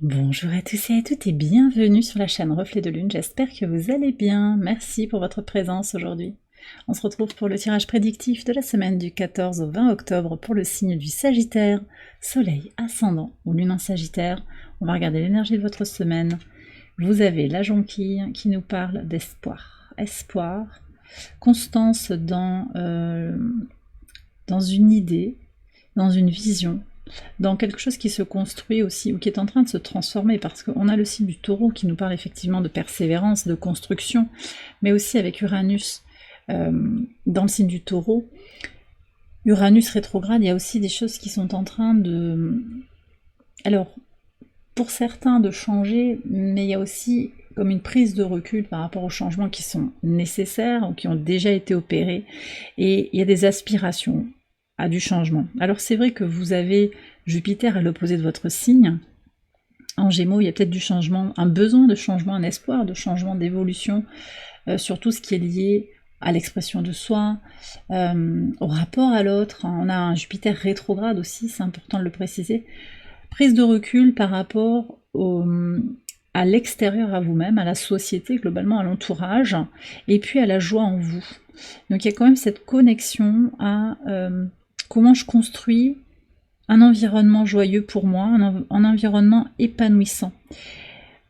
Bonjour à tous et à toutes et bienvenue sur la chaîne Reflet de Lune, j'espère que vous allez bien, merci pour votre présence aujourd'hui. On se retrouve pour le tirage prédictif de la semaine du 14 au 20 octobre pour le signe du Sagittaire, Soleil, Ascendant ou Lune en Sagittaire. On va regarder l'énergie de votre semaine. Vous avez la jonquille qui nous parle d'espoir. Espoir, constance dans une idée, dans une vision, dans quelque chose qui se construit aussi, ou qui est en train de se transformer, parce qu'on a le signe du Taureau qui nous parle effectivement de persévérance, de construction, mais aussi avec Uranus dans le signe du Taureau. Uranus rétrograde, il y a aussi des choses qui sont en train de... Alors, pour certains de changer, mais il y a aussi comme une prise de recul par rapport aux changements qui sont nécessaires ou qui ont déjà été opérés, et il y a des aspirations à du changement. Alors c'est vrai que vous avez Jupiter à l'opposé de votre signe. En Gémeaux, il y a peut-être du changement, un besoin de changement, un espoir de changement, d'évolution, sur tout ce qui est lié à l'expression de soi, au rapport à l'autre. On a un Jupiter rétrograde aussi, c'est important de le préciser. Prise de recul par rapport à l'extérieur, à vous-même, à la société, globalement à l'entourage, et puis à la joie en vous. Donc il y a quand même cette connexion à comment je construis un environnement joyeux pour moi, un environnement épanouissant.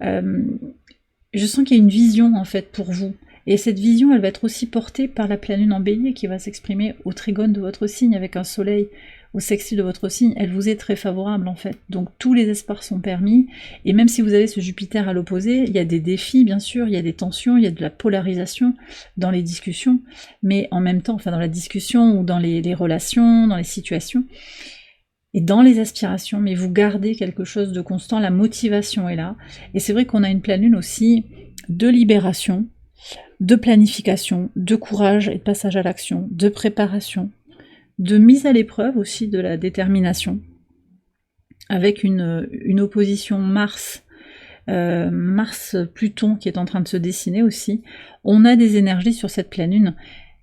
Je sens qu'il y a une vision en fait pour vous. Et cette vision, elle va être aussi portée par la pleine lune en bélier qui va s'exprimer au trigone de votre signe avec un soleil au sextile de votre signe. Elle vous est très favorable en fait. Donc tous les espoirs sont permis. Et même si vous avez ce Jupiter à l'opposé, il y a des défis bien sûr, il y a des tensions, il y a de la polarisation dans les discussions. Mais en même temps, enfin dans la discussion ou dans les relations, dans les situations et dans les aspirations, mais vous gardez quelque chose de constant, la motivation est là. Et c'est vrai qu'on a une pleine lune aussi de libération, de planification, de courage et de passage à l'action, de préparation, de mise à l'épreuve aussi de la détermination, avec une opposition Mars-Pluton qui est en train de se dessiner aussi. On a des énergies sur cette pleine lune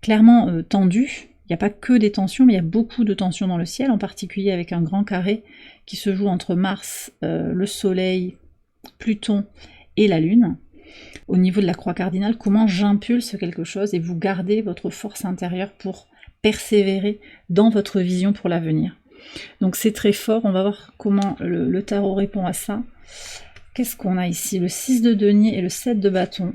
clairement tendues. Il n'y a pas que des tensions, mais il y a beaucoup de tensions dans le ciel, en particulier avec un grand carré qui se joue entre Mars, le Soleil, Pluton et la Lune. Au niveau de la croix cardinale, comment j'impulse quelque chose et vous gardez votre force intérieure pour persévérer dans votre vision pour l'avenir. Donc c'est très fort, on va voir comment le tarot répond à ça. Qu'est-ce qu'on a ici? Le 6 de denier et le 7 de bâton.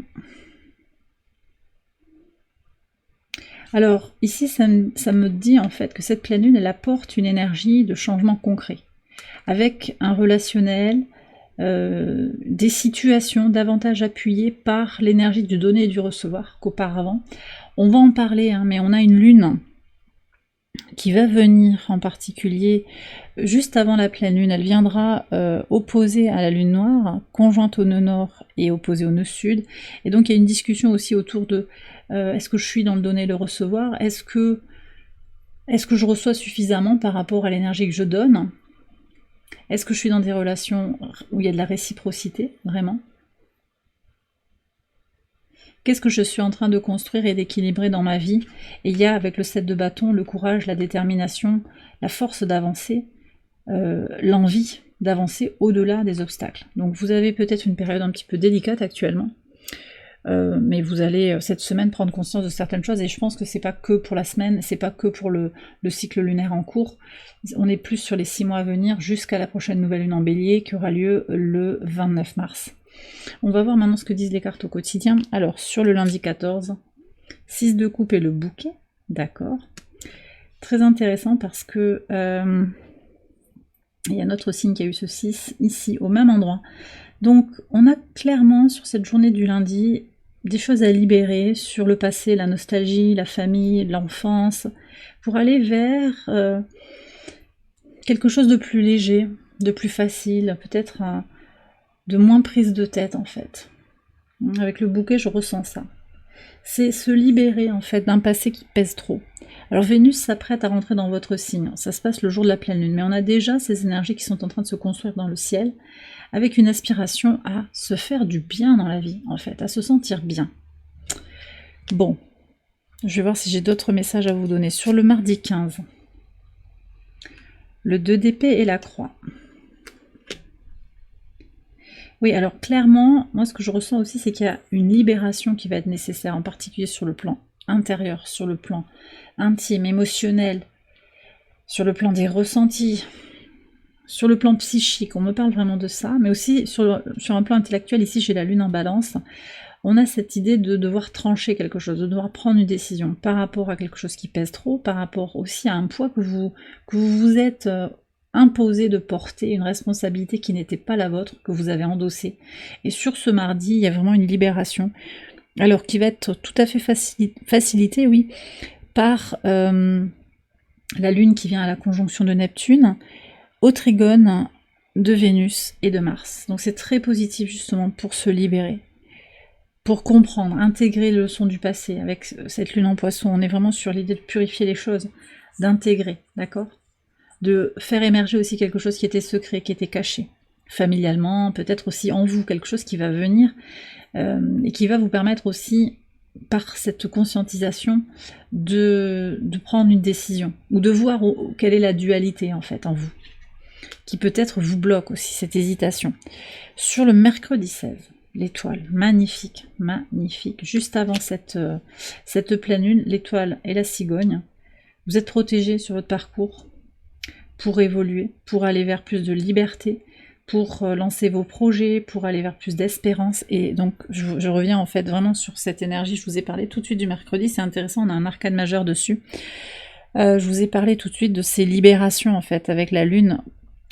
Alors ici ça me dit en fait que cette pleine lune elle apporte une énergie de changement concret, avec un relationnel, des situations davantage appuyées par l'énergie du donner et du recevoir qu'auparavant. On va en parler, hein, mais on a une lune qui va venir en particulier juste avant la pleine lune. Elle viendra opposée à la lune noire, conjointe au nœud nord et opposée au nœud sud. Et donc il y a une discussion aussi autour de est-ce que je suis dans le donner et le recevoir, est-ce que je reçois suffisamment par rapport à l'énergie que je donne, est-ce que je suis dans des relations où il y a de la réciprocité, vraiment? Qu'est-ce que je suis en train de construire et d'équilibrer dans ma vie? Et il y a avec le 7 de bâton le courage, la détermination, la force d'avancer, l'envie d'avancer au-delà des obstacles. Donc vous avez peut-être une période un petit peu délicate actuellement, mais vous allez cette semaine prendre conscience de certaines choses, et je pense que c'est pas que pour la semaine, c'est pas que pour le cycle lunaire en cours, on est plus sur les 6 mois à venir jusqu'à la prochaine nouvelle lune en bélier qui aura lieu le 29 mars. On va voir maintenant ce que disent les cartes au quotidien. Alors sur le lundi 14, 6 de coupe et le bouquet, d'accord. Très intéressant parce que il y a notre signe qui a eu ce 6 ici au même endroit. Donc on a clairement sur cette journée du lundi des choses à libérer sur le passé, la nostalgie, la famille, l'enfance, pour aller vers quelque chose de plus léger, de plus facile, peut-être de moins prise de tête en fait. Avec le bouquet, je ressens ça. C'est se libérer en fait d'un passé qui pèse trop. Alors Vénus s'apprête à rentrer dans votre signe, ça se passe le jour de la pleine lune, mais on a déjà ces énergies qui sont en train de se construire dans le ciel, avec une aspiration à se faire du bien dans la vie, en fait, à se sentir bien. Bon, je vais voir si j'ai d'autres messages à vous donner. Sur le mardi 15, le 2 d'épée et la croix. Oui, alors clairement, moi ce que je ressens aussi, c'est qu'il y a une libération qui va être nécessaire, en particulier sur le plan intérieur, sur le plan intime, émotionnel, sur le plan des ressentis, sur le plan psychique. On me parle vraiment de ça, mais aussi sur un plan intellectuel. Ici, j'ai la lune en balance. On a cette idée de devoir trancher quelque chose, de devoir prendre une décision par rapport à quelque chose qui pèse trop, par rapport aussi à un poids que vous vous êtes imposé de porter, une responsabilité qui n'était pas la vôtre, que vous avez endossée. Et sur ce mardi, il y a vraiment une libération, alors qui va être tout à fait facilitée, oui, par la Lune qui vient à la conjonction de Neptune, au trigone de Vénus et de Mars. Donc c'est très positif justement pour se libérer, pour comprendre, intégrer les leçons du passé. Avec cette Lune en Poisson, on est vraiment sur l'idée de purifier les choses, d'intégrer, d'accord ? De faire émerger aussi quelque chose qui était secret, qui était caché, familialement, peut-être aussi en vous, quelque chose qui va venir et qui va vous permettre aussi, par cette conscientisation, de prendre une décision, ou de voir quelle est la dualité en fait en vous, qui peut-être vous bloque aussi, cette hésitation. Sur le mercredi 16, l'étoile, magnifique, magnifique, juste avant cette pleine lune, l'étoile et la cigogne, vous êtes protégé sur votre parcours, pour évoluer, pour aller vers plus de liberté, pour lancer vos projets, pour aller vers plus d'espérance. Et donc je reviens en fait vraiment sur cette énergie. Je vous ai parlé tout de suite du mercredi, c'est intéressant, on a un arcane majeur dessus. Je vous ai parlé tout de suite de ces libérations en fait, avec la lune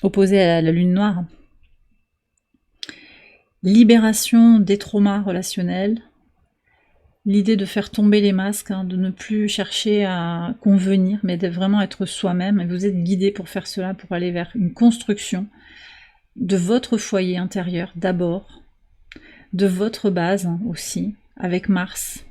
opposée à la lune noire. Libération des traumas relationnels, l'idée de faire tomber les masques, de ne plus chercher à convenir, mais de vraiment être soi-même. Et vous êtes guidé pour faire cela, pour aller vers une construction de votre foyer intérieur d'abord, de votre base aussi, avec Mars.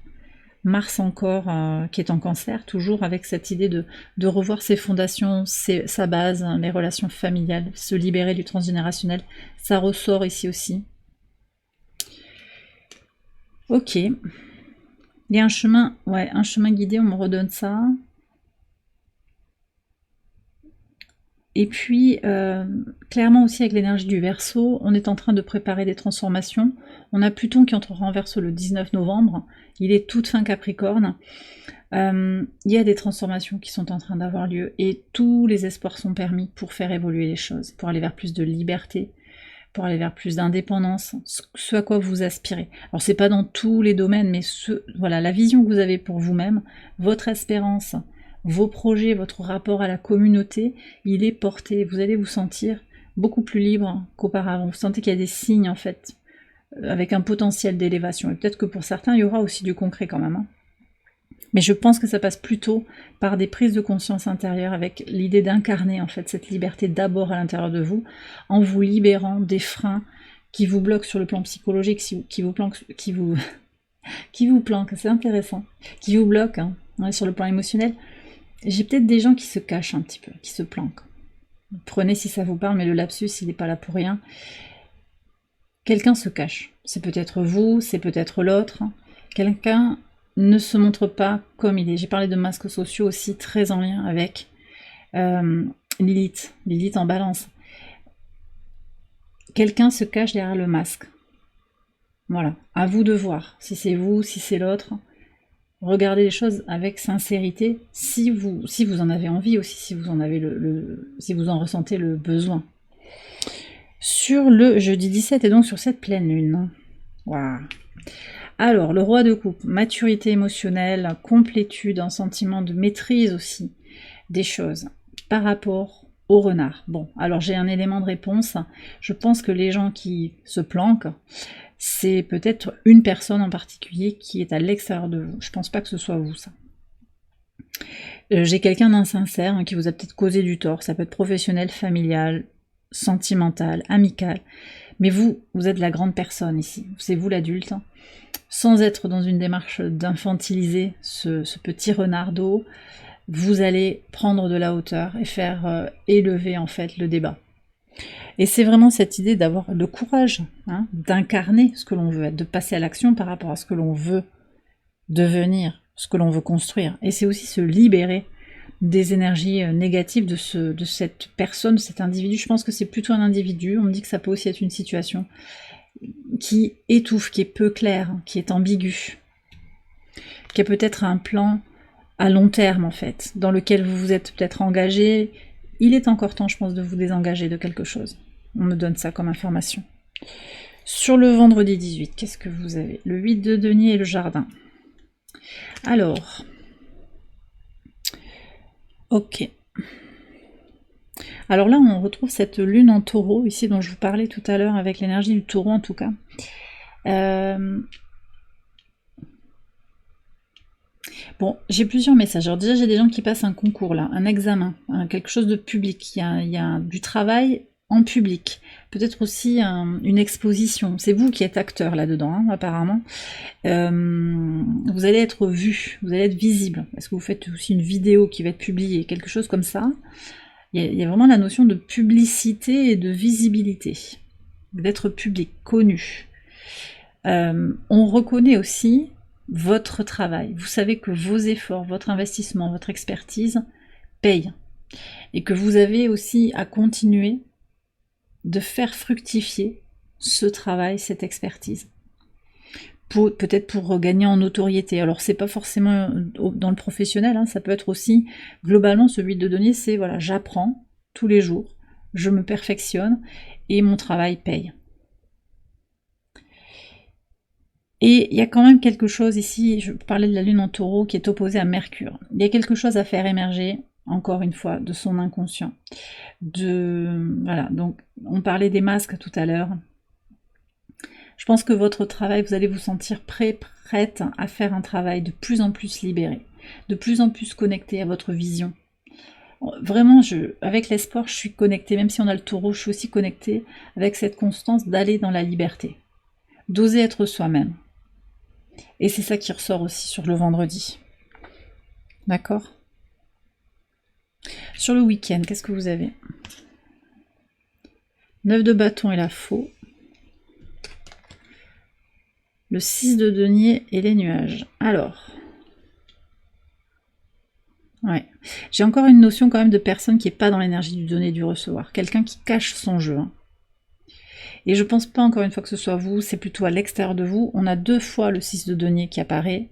Mars encore, qui est en Cancer, toujours avec cette idée de revoir ses fondations, sa base, les relations familiales, se libérer du transgénérationnel. Ça ressort ici aussi. Ok. Il y a un chemin, ouais, un chemin guidé, on me redonne ça. Et puis, clairement aussi avec l'énergie du Verseau, on est en train de préparer des transformations. On a Pluton qui entrera en Verseau le 19 novembre. Il est toute fin Capricorne. Il y a des transformations qui sont en train d'avoir lieu et tous les espoirs sont permis pour faire évoluer les choses, pour aller vers plus de liberté, pour aller vers plus d'indépendance, ce à quoi vous aspirez. Alors c'est pas dans tous les domaines, mais voilà, la vision que vous avez pour vous-même, votre espérance, vos projets, votre rapport à la communauté, il est porté. Vous allez vous sentir beaucoup plus libre qu'auparavant. Vous sentez qu'il y a des signes en fait, avec un potentiel d'élévation. Et peut-être que pour certains, il y aura aussi du concret quand même. Mais je pense que ça passe plutôt par des prises de conscience intérieures avec l'idée d'incarner en fait cette liberté d'abord à l'intérieur de vous, en vous libérant des freins qui vous bloquent sur le plan psychologique, qui vous planquent, c'est intéressant, qui vous bloquent sur le plan émotionnel. J'ai peut-être des gens qui se cachent un petit peu, qui se planquent. Prenez si ça vous parle, mais le lapsus, il n'est pas là pour rien. Quelqu'un se cache. C'est peut-être vous, c'est peut-être l'autre. Quelqu'un ne se montre pas comme il est. J'ai parlé de masques sociaux aussi, très en lien avec Lilith en balance. Quelqu'un se cache derrière le masque. Voilà, à vous de voir, si c'est vous, si c'est l'autre. Regardez les choses avec sincérité, si vous en avez envie aussi, si vous en avez si vous en ressentez le besoin. Sur le jeudi 17 et donc sur cette pleine lune. Waouh. Alors, le roi de coupe, maturité émotionnelle, complétude, un sentiment de maîtrise aussi des choses par rapport au renard. Bon, alors j'ai un élément de réponse. Je pense que les gens qui se planquent, c'est peut-être une personne en particulier qui est à l'extérieur de vous. Je pense pas que ce soit vous, ça. J'ai quelqu'un d'insincère qui vous a peut-être causé du tort. Ça peut être professionnel, familial, sentimental, amical. Mais vous êtes la grande personne ici. C'est vous l'adulte. Sans être dans une démarche d'infantiliser ce petit renardeau, vous allez prendre de la hauteur et faire élever en fait le débat. Et c'est vraiment cette idée d'avoir le courage, d'incarner ce que l'on veut être, de passer à l'action par rapport à ce que l'on veut devenir, ce que l'on veut construire. Et c'est aussi se libérer des énergies négatives de cette personne, de cet individu. Je pense que c'est plutôt un individu, on me dit que ça peut aussi être une situation. qui étouffe, qui est peu clair, qui est ambigu, qui a peut-être un plan à long terme en fait, dans lequel vous vous êtes peut-être engagé. Il est encore temps, je pense, de vous désengager de quelque chose. On me donne ça comme information. Sur le vendredi 18, qu'est-ce que vous avez? Le 8 de denier et le jardin. Alors, ok. Alors là, on retrouve cette lune en taureau, ici, dont je vous parlais tout à l'heure, avec l'énergie du taureau en tout cas. Bon, j'ai plusieurs messages. Alors déjà, j'ai des gens qui passent un concours là, un examen, quelque chose de public. Il y a du travail en public. Peut-être aussi une exposition. C'est vous qui êtes acteur là-dedans, hein, apparemment. Vous allez être vu, vous allez être visible. Est-ce que vous faites aussi une vidéo qui va être publiée? Quelque chose comme ça. Il y a vraiment la notion de publicité et de visibilité. D'être public, connu. On reconnaît aussi votre travail. Vous savez que vos efforts, votre investissement, votre expertise payent. Et que vous avez aussi à continuer de faire fructifier ce travail, cette expertise. Peut-être pour regagner en notoriété. Alors c'est pas forcément dans le professionnel, hein, ça peut être aussi, globalement, ce 8 de denier, c'est voilà, j'apprends tous les jours, je me perfectionne et mon travail paye. Et il y a quand même quelque chose ici, je parlais de la lune en taureau qui est opposée à Mercure. Il y a quelque chose à faire émerger, encore une fois, de son inconscient. Voilà, donc on parlait des masques tout à l'heure. Je pense que votre travail, vous allez vous sentir prête à faire un travail de plus en plus libéré, de plus en plus connecté à votre vision. Vraiment, avec l'espoir, je suis connectée, même si on a le taureau, je suis aussi connectée avec cette constance d'aller dans la liberté, d'oser être soi-même. Et c'est ça qui ressort aussi sur le vendredi. D'accord? Sur le week-end, qu'est-ce que vous avez? 9 de bâton et la faux. Le 6 de denier et les nuages. Alors, ouais, j'ai encore une notion quand même de personne qui n'est pas dans l'énergie du donner et du recevoir. Quelqu'un qui cache son jeu. Hein. Et je pense pas encore une fois que ce soit vous, c'est plutôt à l'extérieur de vous. On a 2 fois le 6 de denier qui apparaît.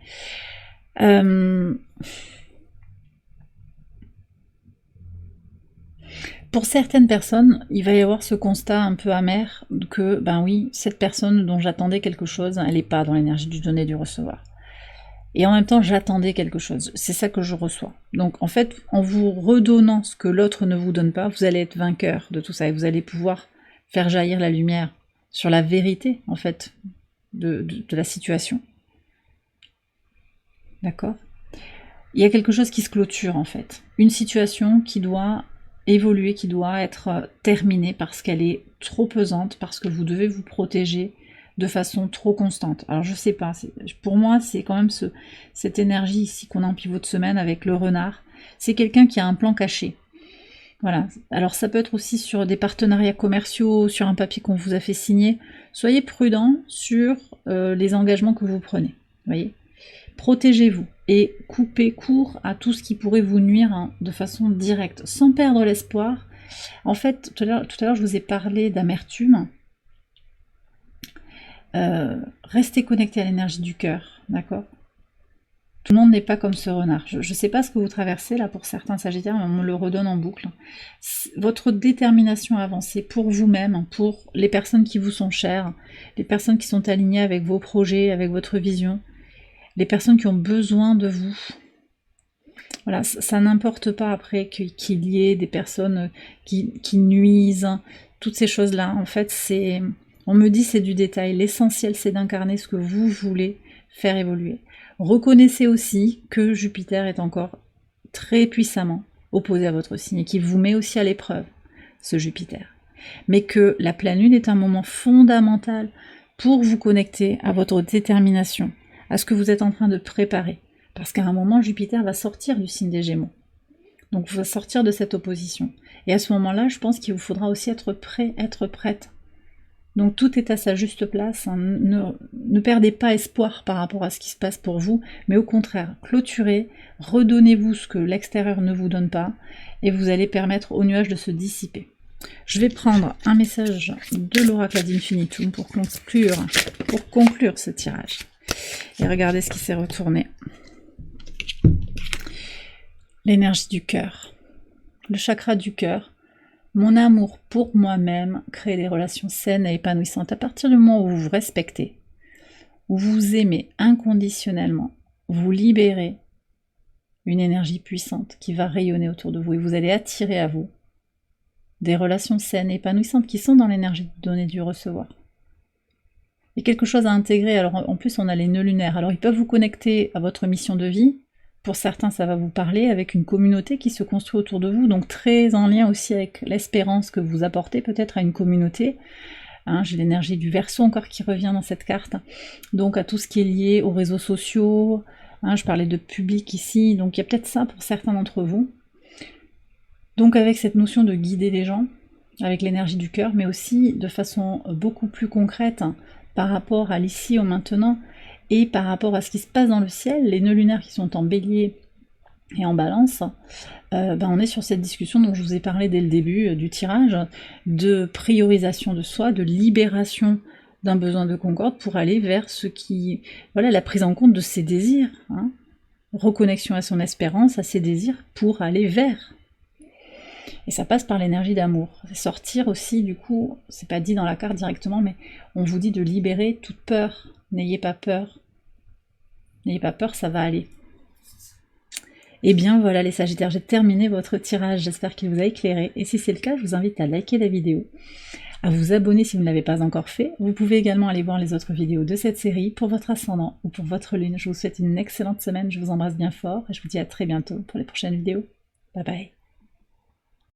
Pour certaines personnes, il va y avoir ce constat un peu amer que, ben oui, cette personne dont j'attendais quelque chose, elle n'est pas dans l'énergie du donner et du recevoir. Et en même temps, j'attendais quelque chose. C'est ça que je reçois. Donc en fait, en vous redonnant ce que l'autre ne vous donne pas, vous allez être vainqueur de tout ça et vous allez pouvoir faire jaillir la lumière sur la vérité, en fait, de la situation. D'accord? Il y a quelque chose qui se clôture, en fait. Une situation qui doit évoluer, qui doit être terminée parce qu'elle est trop pesante, parce que vous devez vous protéger de façon trop constante. Alors je sais pas, pour moi c'est quand même cette énergie ici qu'on a en pivot de semaine avec le renard. C'est quelqu'un qui a un plan caché. Voilà. Alors ça peut être aussi sur des partenariats commerciaux, sur un papier qu'on vous a fait signer. Soyez prudent sur les engagements que vous prenez. Voyez, protégez-vous et coupez court à tout ce qui pourrait vous nuire hein, de façon directe, sans perdre l'espoir. En fait, tout à l'heure, je vous ai parlé d'amertume. Restez connecté à l'énergie du cœur, d'accord? Tout le monde n'est pas comme ce renard. Je ne sais pas ce que vous traversez là pour certains sagittaires, mais on me le redonne en boucle. Votre détermination à avancer pour vous-même, pour les personnes qui vous sont chères, les personnes qui sont alignées avec vos projets, avec votre vision, les personnes qui ont besoin de vous. Voilà, ça n'importe pas après qu'il y ait des personnes qui nuisent, toutes ces choses-là. En fait, on me dit c'est du détail. L'essentiel, c'est d'incarner ce que vous voulez faire évoluer. Reconnaissez aussi que Jupiter est encore très puissamment opposé à votre signe et qu'il vous met aussi à l'épreuve, ce Jupiter. Mais que la pleine lune est un moment fondamental pour vous connecter à votre détermination, à ce que vous êtes en train de préparer. Parce qu'à un moment, Jupiter va sortir du signe des Gémeaux. Donc, il va sortir de cette opposition. Et à ce moment-là, je pense qu'il vous faudra aussi être prêt, être prête. Donc, tout est à sa juste place. Hein. Ne perdez pas espoir par rapport à ce qui se passe pour vous, mais au contraire, clôturez, redonnez-vous ce que l'extérieur ne vous donne pas, et vous allez permettre aux nuages de se dissiper. Je vais prendre un message de l'oracle ad infinitum pour conclure ce tirage. Et regardez ce qui s'est retourné. L'énergie du cœur. Le chakra du cœur. Mon amour pour moi-même crée des relations saines et épanouissantes. À partir du moment où vous vous respectez, où vous vous aimez inconditionnellement, vous libérez une énergie puissante qui va rayonner autour de vous et vous allez attirer à vous des relations saines et épanouissantes qui sont dans l'énergie du donner et du recevoir. Il y a quelque chose à intégrer. Alors en plus on a les nœuds lunaires, alors ils peuvent vous connecter à votre mission de vie. Pour certains ça va vous parler avec une communauté qui se construit autour de vous, donc très en lien aussi avec l'espérance que vous apportez peut-être à une communauté. Hein, j'ai l'énergie du Verseau encore qui revient dans cette carte, donc à tout ce qui est lié aux réseaux sociaux. Hein, je parlais de public ici, donc il y a peut-être ça pour certains d'entre vous. Donc avec cette notion de guider les gens, avec l'énergie du cœur, mais aussi de façon beaucoup plus concrète par rapport à l'ici au maintenant, et par rapport à ce qui se passe dans le ciel, les nœuds lunaires qui sont en bélier et en balance, on est sur cette discussion dont je vous ai parlé dès le début du tirage, de priorisation de soi, de libération d'un besoin de concorde pour aller vers ce qui... Voilà, la prise en compte de ses désirs, hein, reconnexion à son espérance, à ses désirs, pour aller vers. Et ça passe par l'énergie d'amour. Sortir aussi, du coup, c'est pas dit dans la carte directement, mais on vous dit de libérer toute peur. N'ayez pas peur. N'ayez pas peur, ça va aller. Et bien voilà les Sagittaires, j'ai terminé votre tirage, j'espère qu'il vous a éclairé. Et si c'est le cas, je vous invite à liker la vidéo, à vous abonner si vous ne l'avez pas encore fait. Vous pouvez également aller voir les autres vidéos de cette série pour votre ascendant ou pour votre lune. Je vous souhaite une excellente semaine, je vous embrasse bien fort et je vous dis à très bientôt pour les prochaines vidéos. Bye bye.